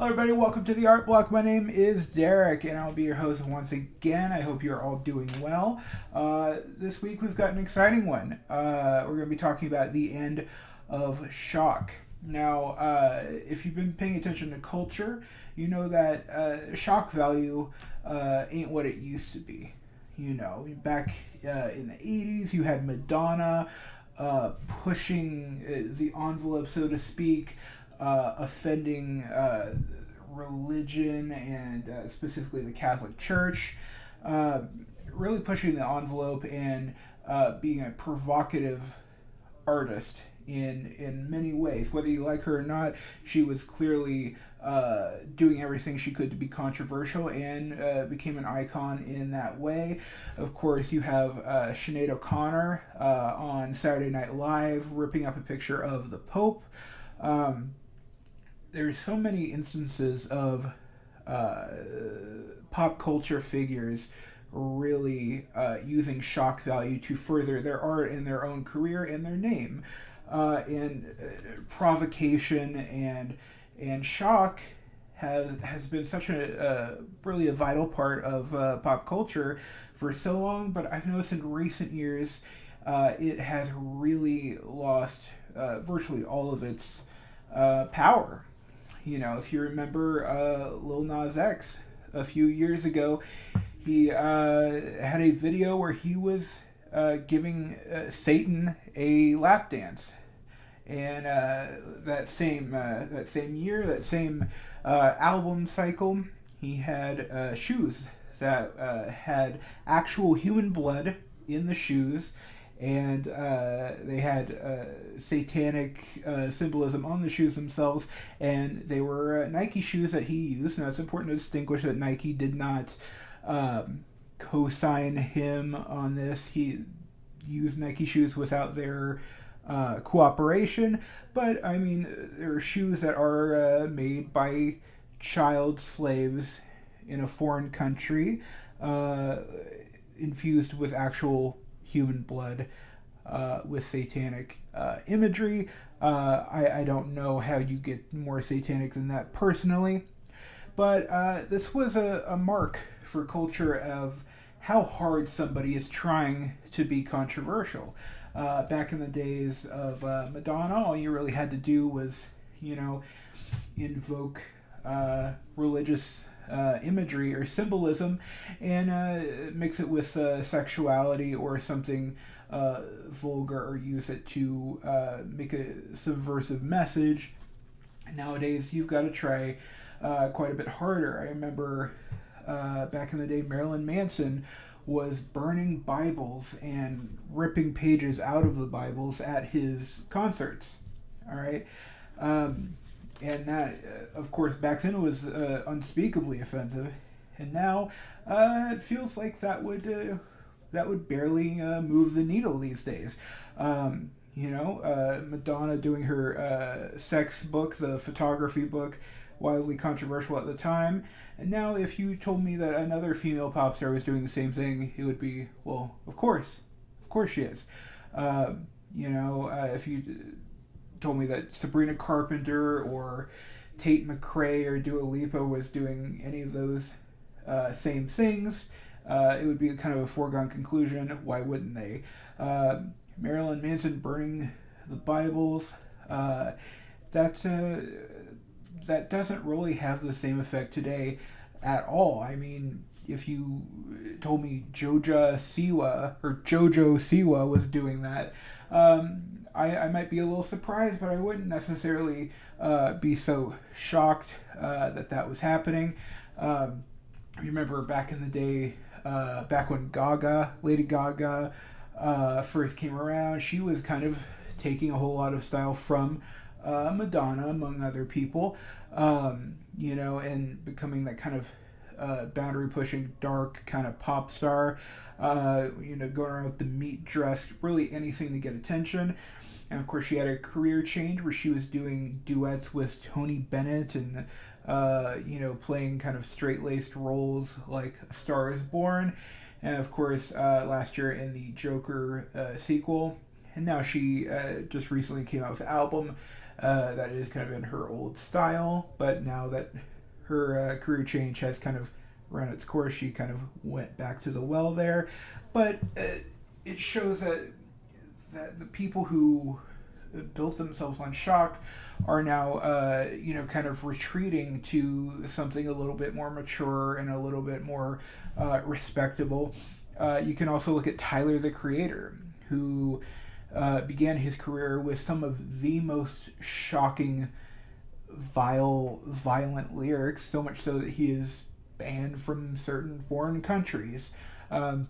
Hello, everybody. Welcome to the Art Block. My name is Derek, and I'll be your host once again. I hope you're all doing well. This week, we've got an exciting one. We're going to be talking about the end of shock. Now, if you've been paying attention to culture, you know that shock value ain't what it used to be. You know, back in the 80s, you had Madonna pushing the envelope, so to speak, offending religion and specifically the Catholic Church, really pushing the envelope and being a provocative artist in many ways. Whether you like her or not, she was clearly doing everything she could to be controversial and became an icon in that way. Of course, you have Sinead O'Connor on Saturday Night Live ripping up a picture of the Pope. There's so many instances of pop culture figures really using shock value to further their art and their own career and their name. And provocation and shock has been such a really a vital part of pop culture for so long, but I've noticed in recent years it has really lost virtually all of its power. You know, if you remember Lil Nas X a few years ago, he had a video where he was giving Satan a lap dance, and that same year, that same album cycle, he had shoes that had actual human blood in the shoes, and they had satanic symbolism on the shoes themselves, and they were Nike shoes that he used. Now, it's important to distinguish that Nike did not co-sign him on this. He used Nike shoes without their cooperation, but I mean, there are shoes that are made by child slaves in a foreign country, infused with actual human blood, with satanic imagery. I don't know how you get more satanic than that personally, but this was a mark for culture of how hard somebody is trying to be controversial. Back in the days of Madonna, all you really had to do was, you know, invoke religious imagery or symbolism and mix it with sexuality or something vulgar, or use it to make a subversive message. Nowadays, you've got to try quite a bit harder. I remember back in the day, Marilyn Manson was burning Bibles and ripping pages out of the Bibles at his concerts. All right. And that, of course, back then was unspeakably offensive, and now it feels like that would barely move the needle these days. Madonna doing her sex book, the photography book, wildly controversial at the time, and now if you told me that another female pop star was doing the same thing, it would be, well, of course she is. If you told me that Sabrina Carpenter or Tate McRae or Dua Lipa was doing any of those same things, it would be kind of a foregone conclusion. Why wouldn't they? Marilyn Manson burning the Bibles, that doesn't really have the same effect today at all. I mean, if you told me Jojo Siwa was doing that, I might be a little surprised, but I wouldn't necessarily be so shocked that was happening. Remember back in the day, back when Lady Gaga, first came around, she was kind of taking a whole lot of style from Madonna, among other people, and becoming that kind of boundary-pushing, dark kind of pop star, going around with the meat dress, really anything to get attention. And of course, she had a career change where she was doing duets with Tony Bennett and, playing kind of straight-laced roles like A Star is Born. And of course, last year in the Joker sequel. And now she just recently came out with an album that is kind of in her old style, but now that her career change has kind of run its course. She kind of went back to the well there, but it shows that the people who built themselves on shock are now kind of retreating to something a little bit more mature and a little bit more respectable. You can also look at Tyler the Creator, who began his career with some of the most shocking, violent lyrics, so much so that he is banned from certain foreign countries. And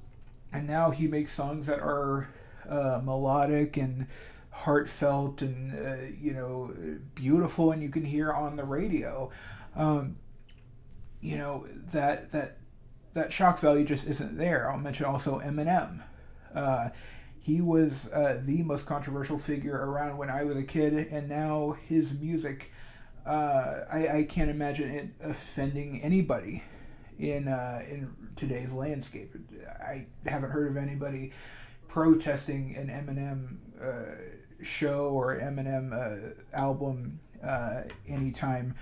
now he makes songs that are melodic and heartfelt and beautiful, and you can hear on the radio. That shock value just isn't there. I'll mention also Eminem. He was the most controversial figure around when I was a kid, and now his music, I can't imagine it offending anybody in today's landscape. I haven't heard of anybody protesting an Eminem show or Eminem album anytime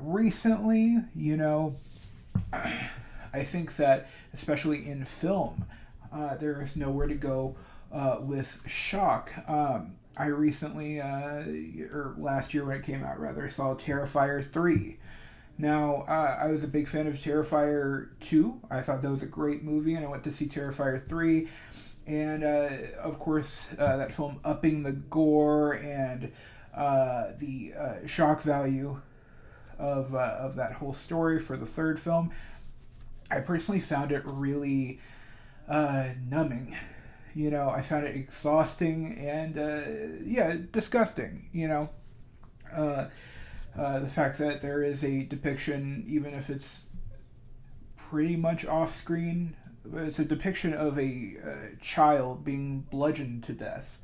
recently. I think that especially in film, there is nowhere to go with shock. I recently, or last year when it came out rather, saw Terrifier 3. Now, I was a big fan of Terrifier 2. I thought that was a great movie, and I went to see Terrifier 3. And, of course, that film upping the gore and the shock value of that whole story for the third film. I personally found it really numbing. I found it exhausting and, disgusting, the fact that there is a depiction, even if it's pretty much off screen, it's a depiction of a child being bludgeoned to death,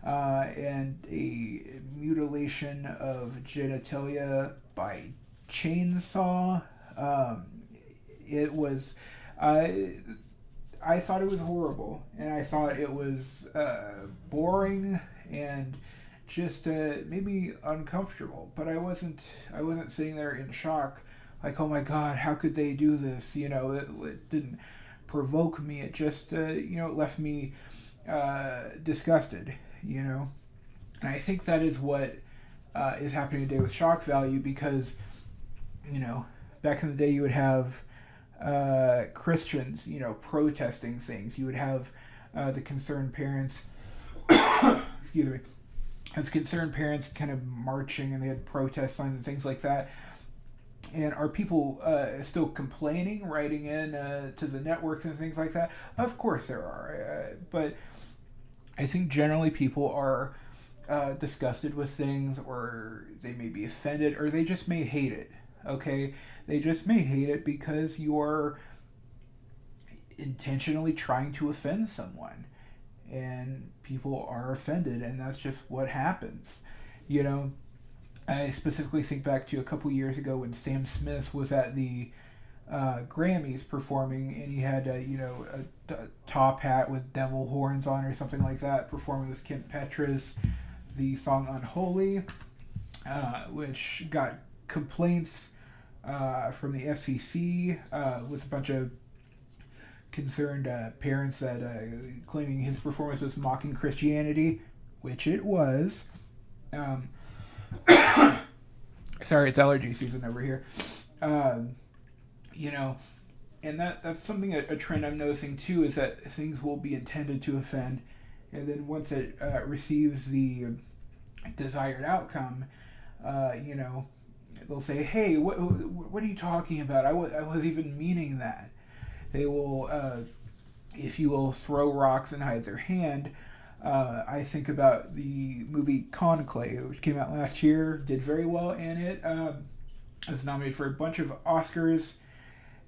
and a mutilation of genitalia by chainsaw. It was, I thought it was horrible, and I thought it was boring and just made me uncomfortable. But I wasn't sitting there in shock, like, oh my God, how could they do this? It didn't provoke me. It just it left me disgusted. And I think that is what is happening today with shock value, because back in the day you would have Christians, protesting things. You would have the concerned parents, excuse me, as concerned parents kind of marching, and they had protest signs and things like that. And are people still complaining, writing in to the networks and things like that? Of course there are. But I think generally people are disgusted with things, or they may be offended, or they just may hate it. Okay? They just may hate it because you're intentionally trying to offend someone. And people are offended, and that's just what happens. I specifically think back to a couple years ago when Sam Smith was at the Grammys performing, and he had a top hat with devil horns on or something like that, performing with Kim Petras, the song Unholy, which got complaints from the FCC with a bunch of concerned parents that claiming his performance was mocking Christianity, which it was. Sorry, it's allergy season over here. And that's something, a trend I'm noticing too, is that things will be intended to offend, and then once it receives the desired outcome, they'll say, hey, what are you talking about? I wasn't even meaning that. They will, if you will, throw rocks and hide their hand. I think about the movie Conclave, which came out last year, did very well in it. Was nominated for a bunch of Oscars,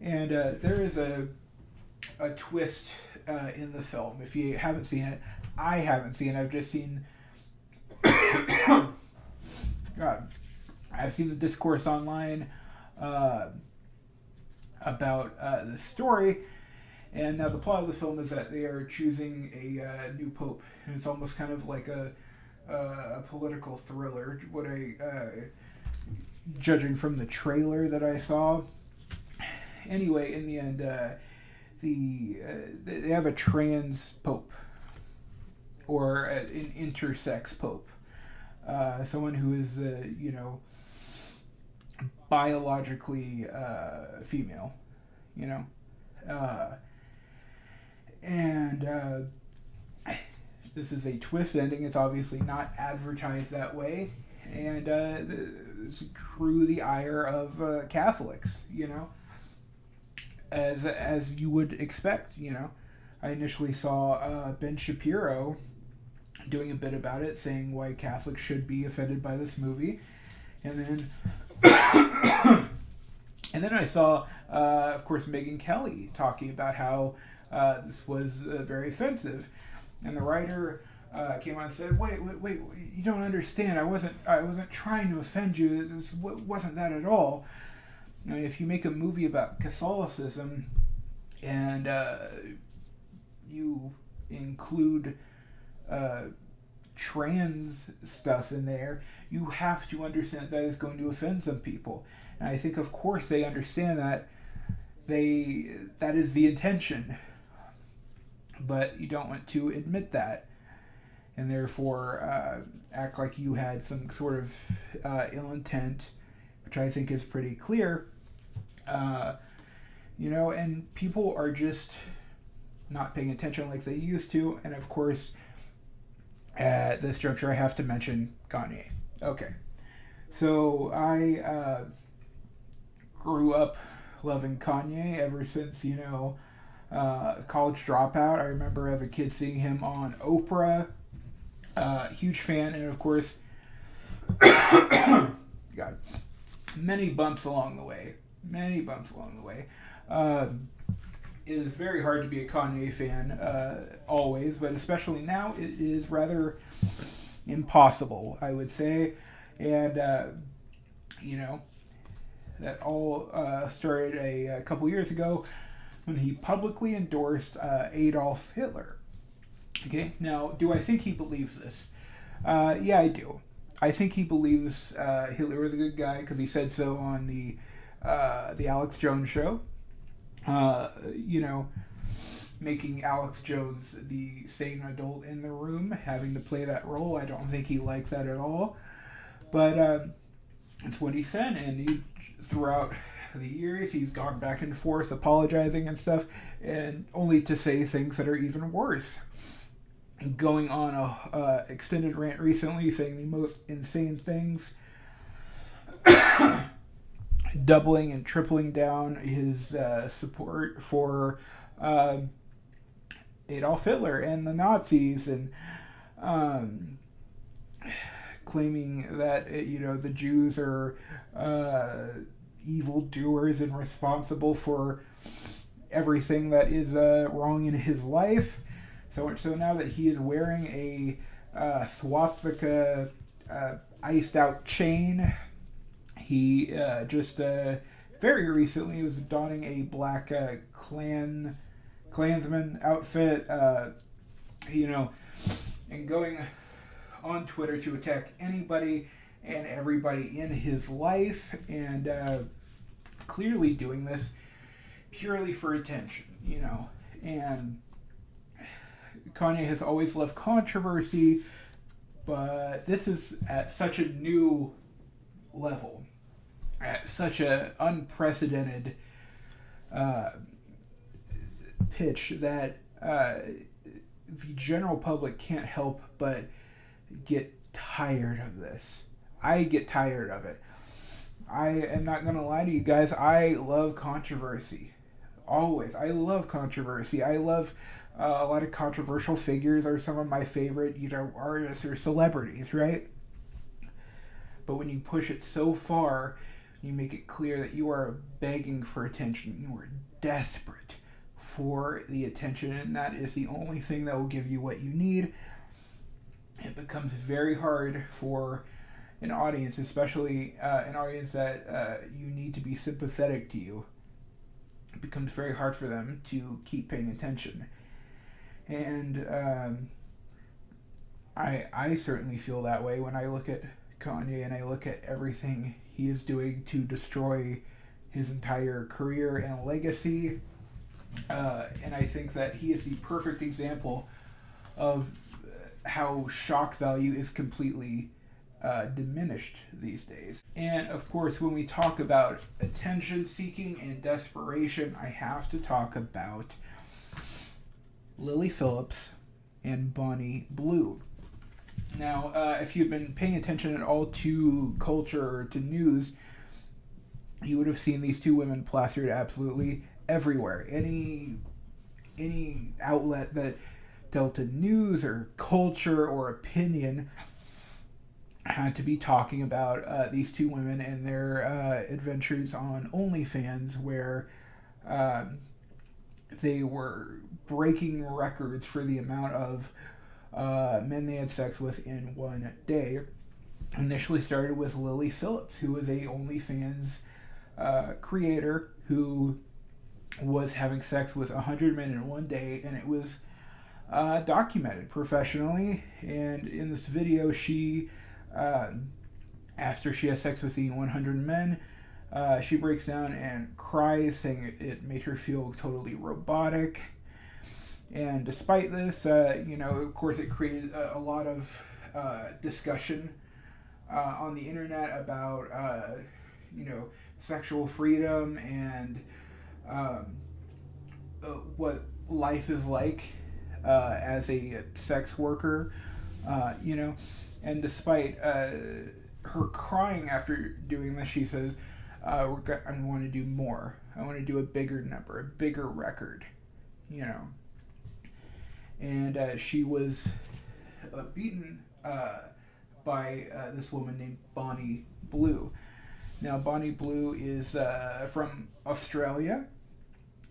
and there is a twist in the film. If you haven't seen it, I haven't seen it. I've just seen God, I've seen the discourse online about the story. And now the plot of the film is that they are choosing a new pope, and it's almost kind of like a political thriller. What I judging from the trailer that I saw. Anyway, in the end, they have a trans pope, or an intersex pope, someone who is biologically female, you know, and this is a twist ending. It's obviously not advertised that way, and drew the ire of Catholics, as you would expect. I initially saw Ben Shapiro doing a bit about it, saying why Catholics should be offended by this movie, and then I saw, of course, Megyn Kelly talking about how this was very offensive, and the writer came on and said, "Wait, you don't understand. I wasn't trying to offend you. This wasn't that at all. If you make a movie about Catholicism and you include trans stuff in there, you have to understand that is going to offend some people." And I think, of course, they understand that that is the intention, but you don't want to admit that, and therefore act like you had some sort of ill intent, which I think is pretty clear. And people are just not paying attention like they used to. And of course, at this juncture, I have to mention Kanye. Okay, so I grew up loving Kanye ever since, College Dropout. I remember as a kid seeing him on Oprah. Huge fan, and of course, God, many bumps along the way. It is very hard to be a Kanye fan, always, but especially now, it is rather impossible, I would say. And, that all started a couple years ago when he publicly endorsed Adolf Hitler. Okay, now, do I think he believes this? Yeah, I do. I think he believes Hitler was a good guy because he said so on the Alex Jones show. Making Alex Jones the sane adult in the room, having to play that role. I don't think he liked that at all. But it's what he said, and throughout the years, he's gone back and forth apologizing and stuff, and only to say things that are even worse. Going on a extended rant recently, saying the most insane things, doubling and tripling down his support for Adolf Hitler and the Nazis, and claiming that the Jews are evildoers and responsible for everything that is wrong in his life. So much so now that he is wearing a swastika iced out chain. He just very recently was donning a black Klansman outfit, and going on Twitter to attack anybody and everybody in his life, and clearly doing this purely for attention, and Kanye has always loved controversy, but this is at such a new level, at such an unprecedented pitch that the general public can't help but get tired of this. I get tired of it. I am not going to lie to you guys. I love controversy. Always. I love controversy. I love a lot of controversial figures are some of my favorite, artists or celebrities, right? But when you push it so far, you make it clear that you are begging for attention. You are desperate for the attention, and that is the only thing that will give you what you need. It becomes very hard for an audience, especially an audience that you need to be sympathetic to you. It becomes very hard for them to keep paying attention. And I certainly feel that way when I look at Kanye and I look at everything he is doing to destroy his entire career and legacy. And I think that he is the perfect example of how shock value is completely diminished these days. And of course, when we talk about attention seeking and desperation, I have to talk about Lily Phillips and Bonnie Blue. Now, if you've been paying attention at all to culture or to news, you would have seen these two women plastered absolutely everywhere. Any outlet that dealt in news or culture or opinion had to be talking about these two women and their adventures on OnlyFans, where they were breaking records for the amount of men they had sex with in one day. Initially started with Lily Phillips, who was a OnlyFans creator who was having sex with 100 men in one day, and it was documented professionally. And in this video, she, after she has sex with the 100 men, she breaks down and cries, saying it made her feel totally robotic. And despite this, of course, it created a lot of discussion on the internet about, sexual freedom and what life is like as a sex worker, And despite her crying after doing this, she says, I want to do more. I want to do a bigger number, a bigger record, And she was beaten by this woman named Bonnie Blue. Now, Bonnie Blue is from Australia,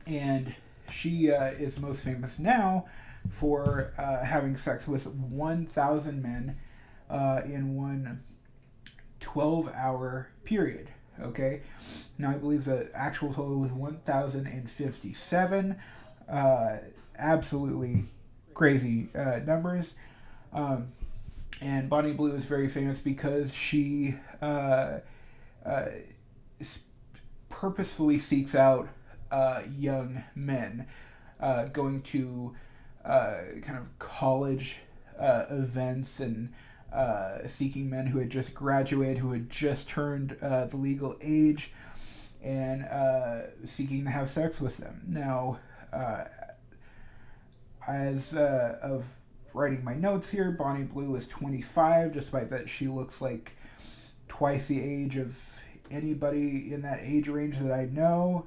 and she is most famous now for having sex with 1,000 men in one 12-hour period. Okay? Now, I believe the actual total was 1,057. Absolutely crazy numbers. And Bonnie Blue is very famous because she purposefully seeks out young men going to kind of college events and seeking men who had just graduated, who had just turned the legal age, and seeking to have sex with them. Now, as of writing my notes here, Bonnie Blue is 25, despite that she looks like twice the age of anybody in that age range that I know.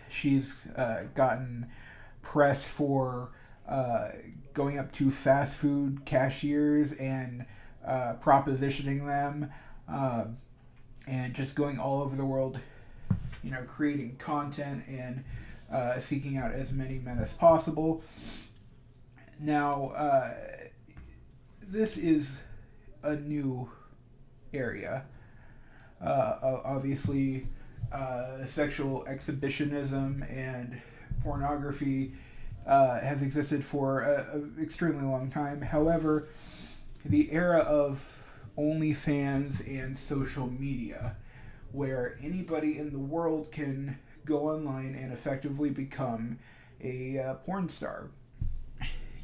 She's gotten press for going up to fast food cashiers and propositioning them, and just going all over the world, creating content and seeking out as many men as possible. Now, this is a new area. Obviously, sexual exhibitionism and pornography has existed for an extremely long time. However, the era of OnlyFans and social media, where anybody in the world can go online and effectively become a porn star.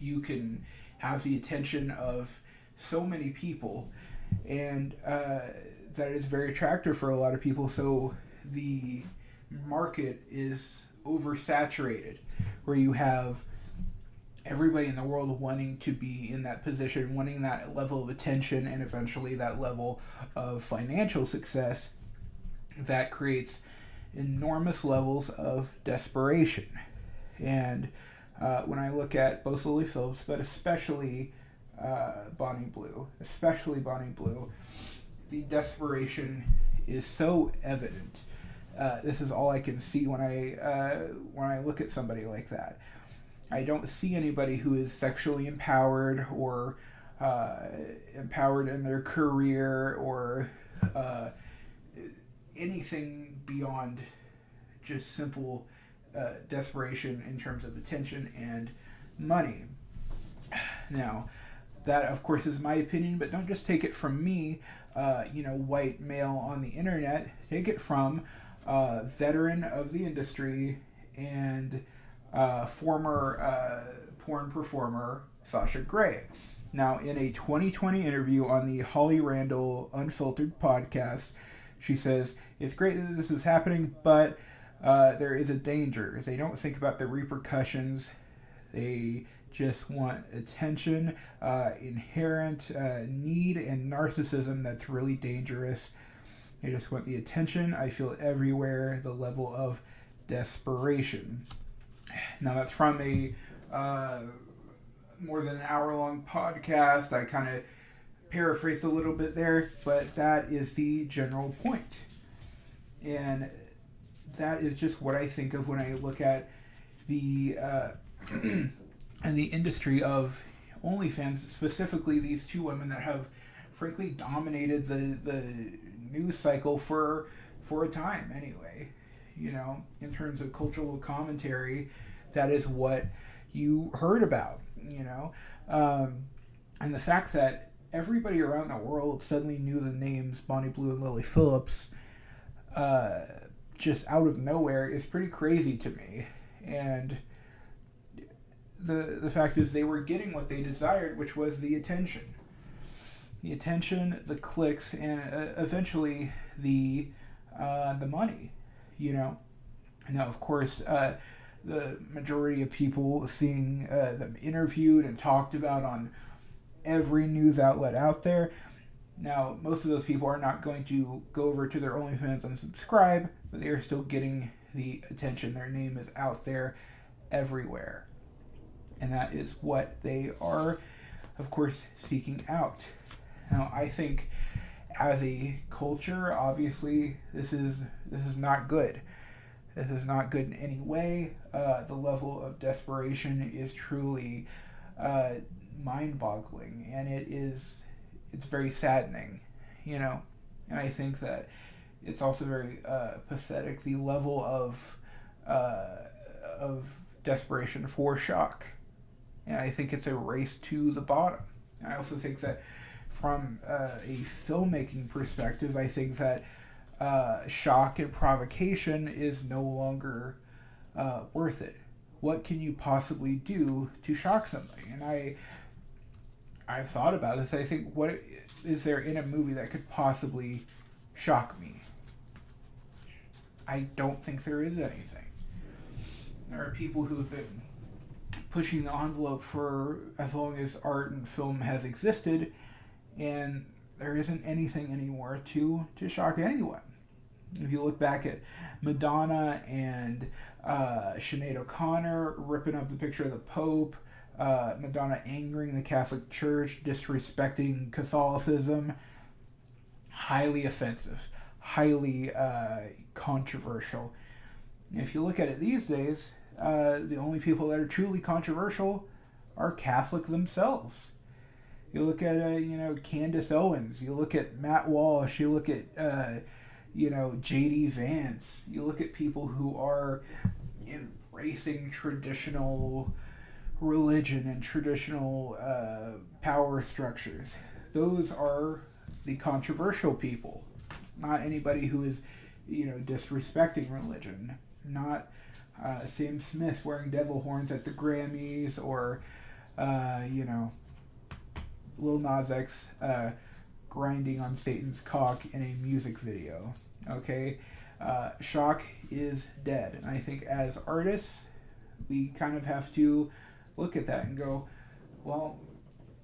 You can have the attention of so many people, and that is very attractive for a lot of people. So the market is oversaturated, where you have everybody in the world wanting to be in that position, wanting that level of attention, and eventually that level of financial success. That creates enormous levels of desperation. And when I look at both Lily Phillips, but especially Bonnie Blue, the desperation is so evident. This is all I can see when I look at somebody like that. I don't see anybody who is sexually empowered or empowered in their career or anything beyond just simple desperation in terms of attention and money. Now, That, of course, is my opinion, but don't just take it from me, white male on the internet. Take it from veteran of the industry and former porn performer Sasha Grey. Now, in a 2020 interview on the Holly Randall Unfiltered podcast, she says, "It's great that this is happening, but there is a danger. They don't think about the repercussions. They just want attention, inherent need and narcissism that's really dangerous. They just want the attention. I feel everywhere, the level of desperation." Now, that's from a more than an hour-long podcast. I kind of paraphrased a little bit there, but that is the general point. And that is just what I think of when I look at the and the industry of OnlyFans, specifically these two women that have frankly dominated the news cycle for a time anyway. In terms of cultural commentary, that is what you heard about, and the fact that everybody around the world suddenly knew the names Bonnie Blue and Lily Phillips just out of nowhere is pretty crazy to me. And the fact is they were getting what they desired, which was the attention, the clicks, and eventually the money. Now, of course, the majority of people seeing them interviewed and talked about on every news outlet out there. Now, most of those people are not going to go over to their OnlyFans and subscribe, but they are still getting the attention. Their name is out there everywhere. And that is what they are, of course, seeking out. Now, I think as a culture, obviously, this is not good. This is not good in any way. The level of desperation is truly mind-boggling, and it's very saddening, And I think that it's also very pathetic, the level of desperation for shock. And I think it's a race to the bottom. I also think that from a filmmaking perspective, I think that shock and provocation is no longer worth it. What can you possibly do to shock somebody? And I've thought about this. I think, what is there in a movie that could possibly shock me? I don't think there is anything. There are people who have been pushing the envelope for as long as art and film has existed, and there isn't anything anymore to shock anyone. If you look back at Madonna and Sinead O'Connor ripping up the picture of the Pope, Madonna angering the Catholic Church, disrespecting Catholicism, highly offensive, highly controversial. And if you look at it these days, the only people that are truly controversial are Catholic themselves. You look at Candace Owens. You look at Matt Walsh. You look at J.D. Vance. You look at people who are embracing traditional religion and traditional power structures. Those are the controversial people, not anybody who is disrespecting religion, not Sam Smith wearing devil horns at the Grammys, or Lil Nas X grinding on Satan's cock in a music video. Okay, shock is dead, and I think as artists, we kind of have to look at that and go, well,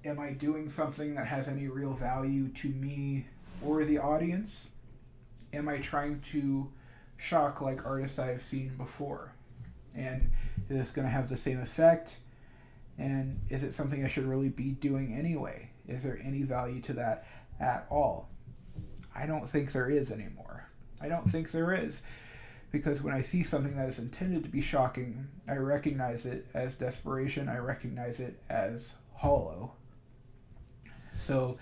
am I doing something that has any real value to me or the audience? Am I trying to shock like artists I've seen before? And is this going to have the same effect? And is it something I should really be doing anyway? Is there any value to that at all? I don't think there is anymore. I don't think there is. Because when I see something that is intended to be shocking, I recognize it as desperation. I recognize it as hollow. So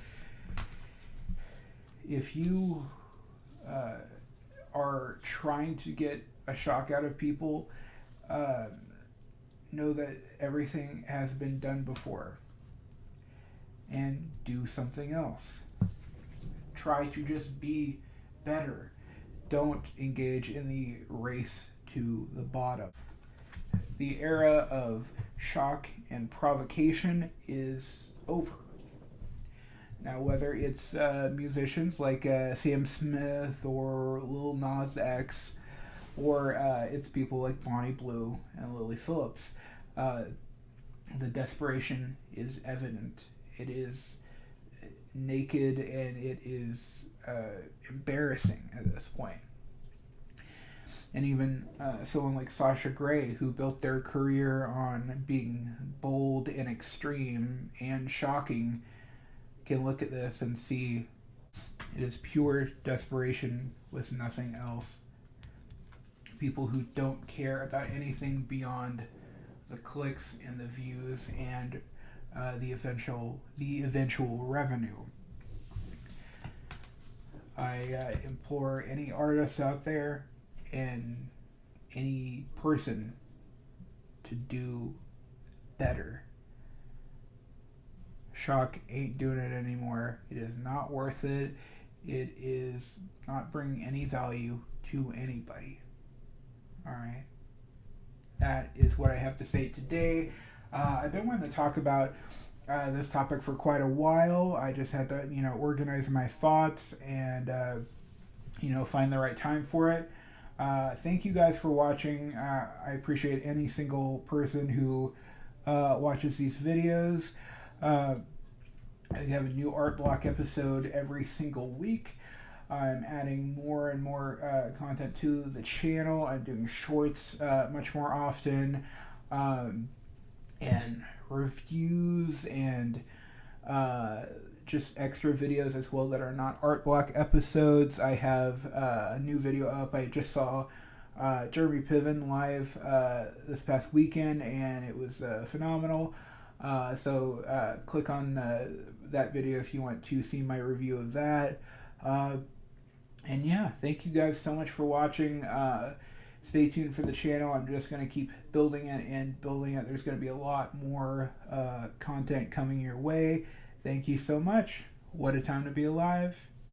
if you are trying to get a shock out of people, know that everything has been done before. and do something else. Try to just be better. Don't engage in the race to the bottom. The era of shock and provocation is over. Now, whether it's musicians like Sam Smith or Lil Nas X, or it's people like Bonnie Blue and Lily Phillips, the desperation is evident. It is naked and it is embarrassing at this point. And even someone like Sasha Grey, who built their career on being bold and extreme and shocking, can look at this and see it is pure desperation with nothing else. People who don't care about anything beyond the clicks and the views and the eventual revenue. I implore any artist out there and any person to do better. Shock ain't doing it anymore. It is not worth it. It is not bringing any value to anybody. Alright. That is what I have to say today. I've been wanting to talk about this topic for quite a while. I just had to, organize my thoughts and, find the right time for it. Thank you guys for watching. I appreciate any single person who watches these videos. I have a new art block episode every single week. I'm adding more and more content to the channel. I'm doing shorts much more often, and reviews and just extra videos as well that are not art block episodes. I have a new video up. I just saw Jeremy Piven live this past weekend, and it was phenomenal. So click on that video if you want to see my review of that. And yeah, thank you guys so much for watching. Stay tuned for the channel. I'm just going to keep building it and building it. There's going to be a lot more content coming your way. Thank you so much. What a time to be alive.